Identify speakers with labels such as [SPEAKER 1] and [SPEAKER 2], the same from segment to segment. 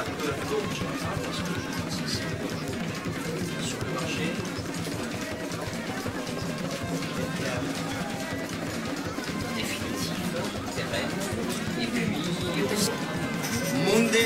[SPEAKER 1] un peu à tour en général, parce que je pense que c'est sur le marché. Définitive, pérenne, et puis aussi.
[SPEAKER 2] Monde.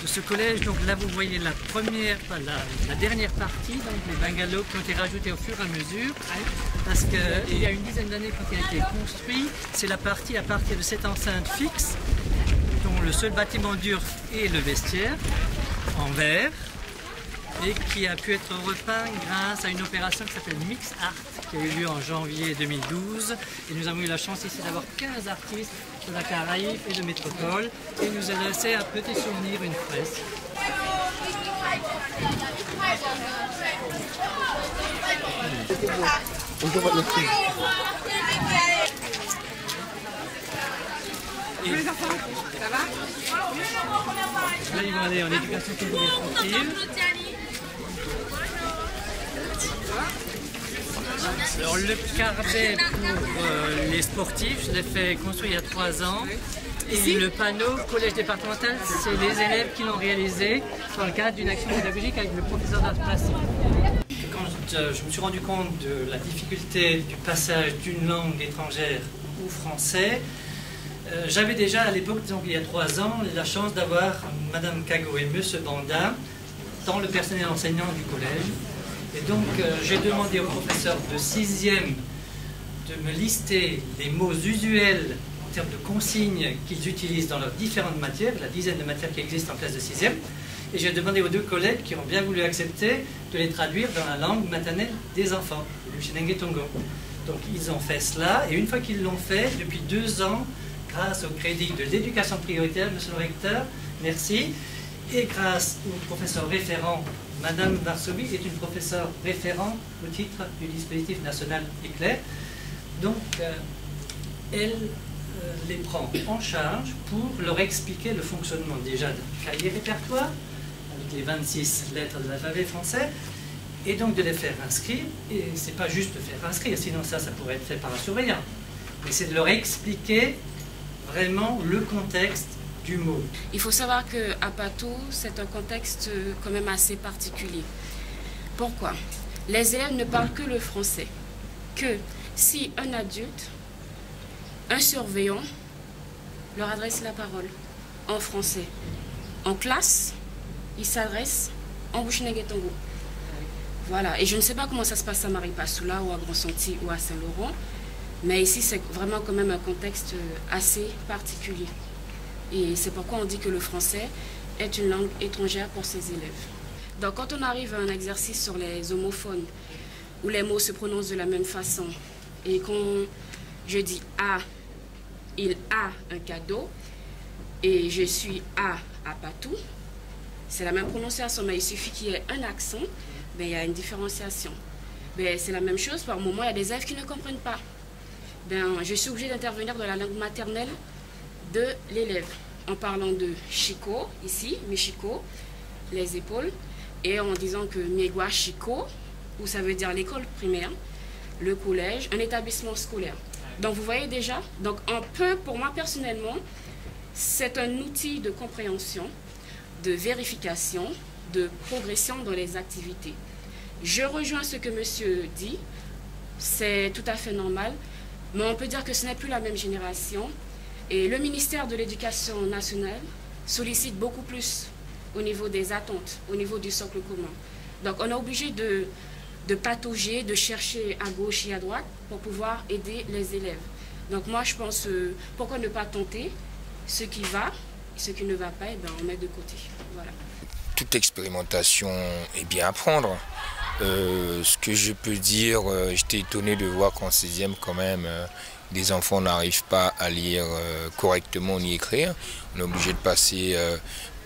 [SPEAKER 3] De ce collège, donc là vous voyez la dernière partie, donc les bungalows qui ont été rajoutés au fur et à mesure, parce qu'il y a une dizaine d'années quand il a été construit, c'est la partie à partir de cette enceinte fixe, dont le seul bâtiment dur est le vestiaire, en verre, et qui a pu être repeint grâce à une opération qui s'appelle Mix Art, qui a eu lieu en janvier 2012. Et nous avons eu la chance ici d'avoir 15 artistes de la Caraïbe et de Métropole. Et il nous a laissé un petit souvenir, une fresque. Et les enfants, ça va? Là, ils vont aller en éducation physique et sportive. Alors le carnet pour les sportifs, je l'ai fait construire il y a 3 ans. Et le panneau collège départemental, c'est les élèves qui l'ont réalisé dans le cadre d'une action pédagogique avec le professeur d'art plastique. Quand je me suis rendu compte de la difficulté du passage d'une langue étrangère au français, j'avais déjà à l'époque, donc il y a 3 ans, la chance d'avoir Madame Kago et Monsieur Banda dans le personnel enseignant du collège. Et donc j'ai demandé au professeur de 6e de me lister les mots usuels en termes de consignes qu'ils utilisent dans leurs différentes matières, la dizaine de matières qui existent en classe de 6e. Et j'ai demandé aux 2 collègues qui ont bien voulu accepter de les traduire dans la langue maternelle des enfants, le Chinengue Tongo. Donc ils ont fait cela, et une fois qu'ils l'ont fait, depuis 2 ans, grâce au crédit de l'éducation prioritaire, monsieur le recteur, merci, et grâce au professeur référent, Madame Varsovie est une professeure référente au titre du dispositif national Éclair. Donc, elle les prend en charge pour leur expliquer le fonctionnement déjà du cahier répertoire, avec les 26 lettres de l'alphabet français, et donc de les faire inscrire. Et c'est pas juste de faire inscrire, sinon ça pourrait être fait par un surveillant. Mais c'est de leur expliquer vraiment le contexte du mot.
[SPEAKER 4] Il faut savoir qu'à Patou, c'est un contexte quand même assez particulier. Pourquoi? Les élèves ne parlent que le français. Que si un adulte, un surveillant, leur adresse la parole en français, en classe, il s'adresse en Bushinengue Tongo. Voilà. Et je ne sais pas comment ça se passe à Maripasoula ou à Grand-Santi ou à Saint-Laurent, mais ici, c'est vraiment quand même un contexte assez particulier. Et c'est pourquoi on dit que le français est une langue étrangère pour ses élèves. Donc quand on arrive à un exercice sur les homophones, où les mots se prononcent de la même façon, et quand je dis « a », il a un cadeau, et je suis « à Patou », c'est la même prononciation, mais il suffit qu'il y ait un accent, ben, il y a une différenciation. Ben, c'est la même chose, par moment, il y a des élèves qui ne comprennent pas. Ben, je suis obligée d'intervenir dans la langue maternelle de l'élève, en parlant de Chico, ici, Michiko, les épaules, et en disant que Miegua Chico, où ça veut dire l'école primaire, le collège, un établissement scolaire. Donc vous voyez déjà, donc un peu, pour moi personnellement, c'est un outil de compréhension, de vérification, de progression dans les activités. Je rejoins ce que monsieur dit, c'est tout à fait normal, mais on peut dire que ce n'est plus la même génération. Et le ministère de l'Éducation nationale sollicite beaucoup plus au niveau des attentes, au niveau du socle commun. Donc on est obligé de patauger, de chercher à gauche et à droite pour pouvoir aider les élèves. Donc moi je pense, pourquoi ne pas tenter ce qui va, et ce qui ne va pas, et ben, on met de côté. Voilà.
[SPEAKER 5] Toute expérimentation est bien à prendre. Ce que je peux dire, j'étais étonné de voir qu'en 6e quand même, des enfants n'arrivent pas à lire correctement ni écrire. On est obligé de passer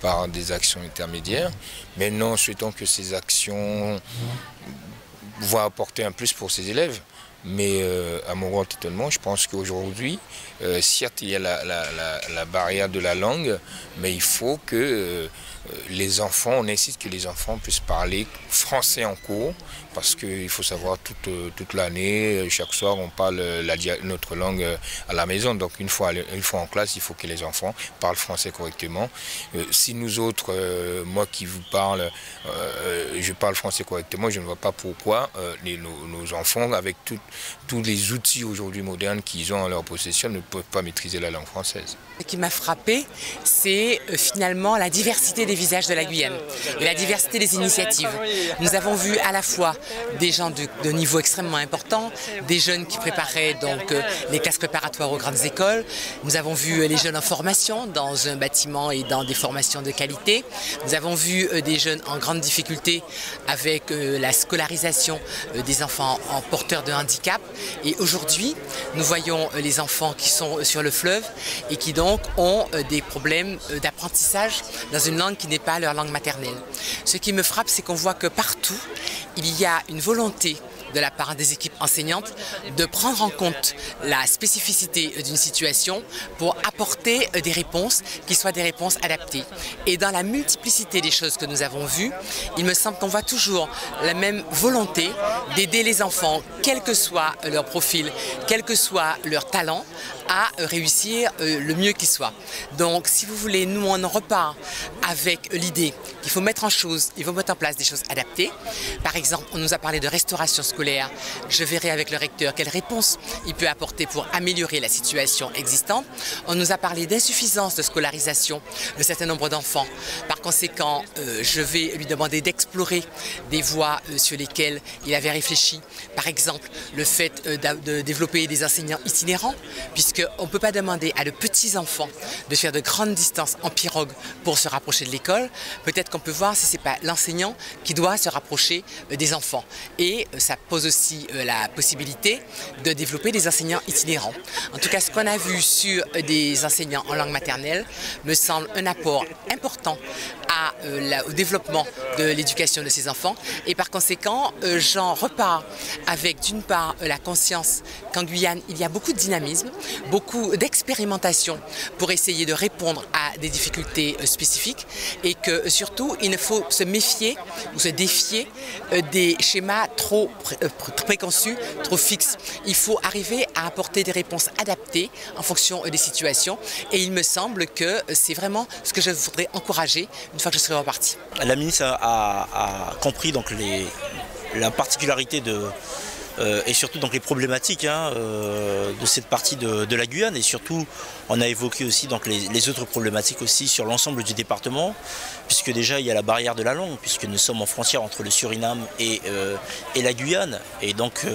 [SPEAKER 5] par des actions intermédiaires. Maintenant, souhaitons que ces actions vont apporter un plus pour ces élèves. Mais à mon grand étonnement, je pense qu'aujourd'hui, certes il y a la barrière de la langue, mais il faut que les enfants, on insiste que les enfants puissent parler français en cours, parce qu'il faut savoir toute l'année, chaque soir on parle notre langue à la maison, donc une fois en classe, il faut que les enfants parlent français correctement. Si nous autres, moi qui vous parle, je parle français correctement, je ne vois pas pourquoi nos enfants, avec tous les outils aujourd'hui modernes qu'ils ont en leur possession, ne peuvent pas maîtriser la langue française.
[SPEAKER 6] Ce qui m'a frappé, c'est finalement la diversité des visages de la Guyane et la diversité des initiatives. Nous avons vu à la fois des gens de niveau extrêmement important, des jeunes qui préparaient donc les classes préparatoires aux grandes écoles. Nous avons vu les jeunes en formation dans un bâtiment et dans des formations de qualité. Nous avons vu des jeunes en grande difficulté avec la scolarisation des enfants en porteurs de handicap. Et aujourd'hui, nous voyons les enfants qui sont sur le fleuve et qui donc ont des problèmes d'apprentissage dans une langue qui n'est pas leur langue maternelle. Ce qui me frappe, c'est qu'on voit que partout, il y a une volonté de la part des équipes enseignantes de prendre en compte la spécificité d'une situation pour apporter des réponses qui soient des réponses adaptées. Et dans la multiplicité des choses que nous avons vues, il me semble qu'on voit toujours la même volonté d'aider les enfants, quel que soit leur profil, quel que soit leur talent, à réussir le mieux qui soit. Donc si vous voulez, nous on en repart avec l'idée qu'il faut mettre en place des choses adaptées. Par exemple, on nous a parlé de restauration scolaire. Je verrai avec le recteur quelle réponse il peut apporter pour améliorer la situation existante. On nous a parlé d'insuffisance de scolarisation de certain nombre d'enfants. Par conséquent, je vais lui demander d'explorer des voies sur lesquelles il avait réfléchi. Par exemple, le fait de développer des enseignants itinérants, puisqu'on ne peut pas demander à de petits enfants de faire de grandes distances en pirogue pour se rapprocher de l'école. Peut-être qu'on peut voir si ce n'est pas l'enseignant qui doit se rapprocher des enfants. Et ça pose aussi la possibilité de développer des enseignants itinérants. En tout cas, ce qu'on a vu sur des enseignants en langue maternelle me semble un apport important au développement de l'éducation de ces enfants. Et par conséquent, j'en repars avec d'une part la conscience qu'en Guyane, il y a beaucoup de dynamisme, beaucoup d'expérimentation pour essayer de répondre à des difficultés spécifiques et que surtout, il ne faut se méfier ou se défier des schémas trop préconçus, trop fixes. Il faut arriver à apporter des réponses adaptées en fonction des situations et il me semble que c'est vraiment ce que je voudrais encourager une fois que je serai reparti.
[SPEAKER 7] La ministre a compris donc la particularité et surtout donc les problématiques de cette partie de la Guyane, et surtout on a évoqué aussi donc les autres problématiques aussi sur l'ensemble du département, puisque déjà il y a la barrière de la langue, puisque nous sommes en frontière entre le Suriname et la Guyane, et donc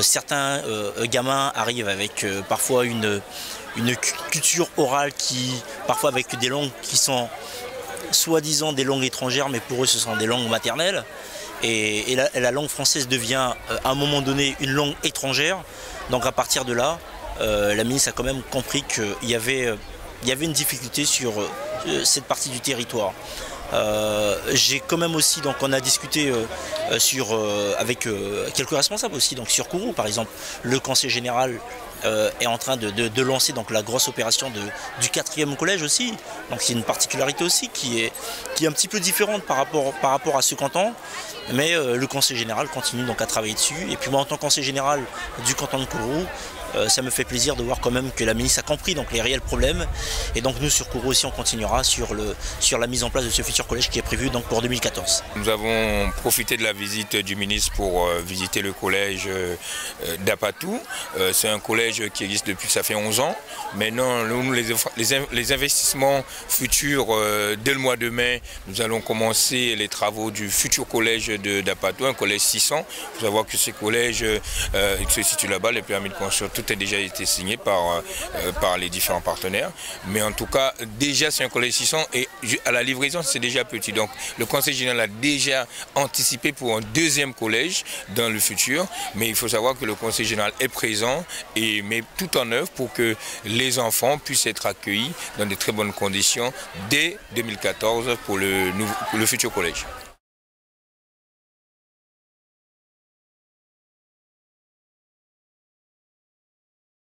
[SPEAKER 7] certains gamins arrivent avec parfois une culture orale parfois avec des langues qui sont soi-disant des langues étrangères, mais pour eux ce sont des langues maternelles. Et la langue française devient à un moment donné une langue étrangère. Donc à partir de là, la ministre a quand même compris qu'il y avait une difficulté sur cette partie du territoire. J'ai quand même aussi, donc on a discuté avec quelques responsables aussi, donc sur Kourou par exemple, le conseil général est en train de lancer donc la grosse opération du 4e collège aussi. Donc c'est une particularité aussi qui est un petit peu différente par rapport à ce canton. Mais le conseil général continue donc à travailler dessus. Et puis moi en tant que conseiller général du canton de Kourou, ça me fait plaisir de voir quand même que la ministre a compris donc les réels problèmes. Et donc nous sur Kourou aussi on continuera sur la mise en place de ce futur collège qui est prévu donc pour 2014.
[SPEAKER 5] Nous avons profité de la visite du ministre pour visiter le collège d'Apatou. C'est un collège qui existe depuis, ça fait 11 ans. Maintenant, les investissements futurs, dès le mois de mai, nous allons commencer les travaux du futur collège d'Apatou, un collège 600. Il faut savoir que ce collège se situe là-bas, les permis de construire, tout a déjà été signé par les différents partenaires. Mais en tout cas, déjà c'est un collège 600 et à la livraison c'est déjà petit. Donc le conseil général a déjà anticipé pour un 2e collège dans le futur. Mais il faut savoir que le conseil général est présent et met tout en œuvre pour que les enfants puissent être accueillis dans de très bonnes conditions dès 2014 pour le futur collège.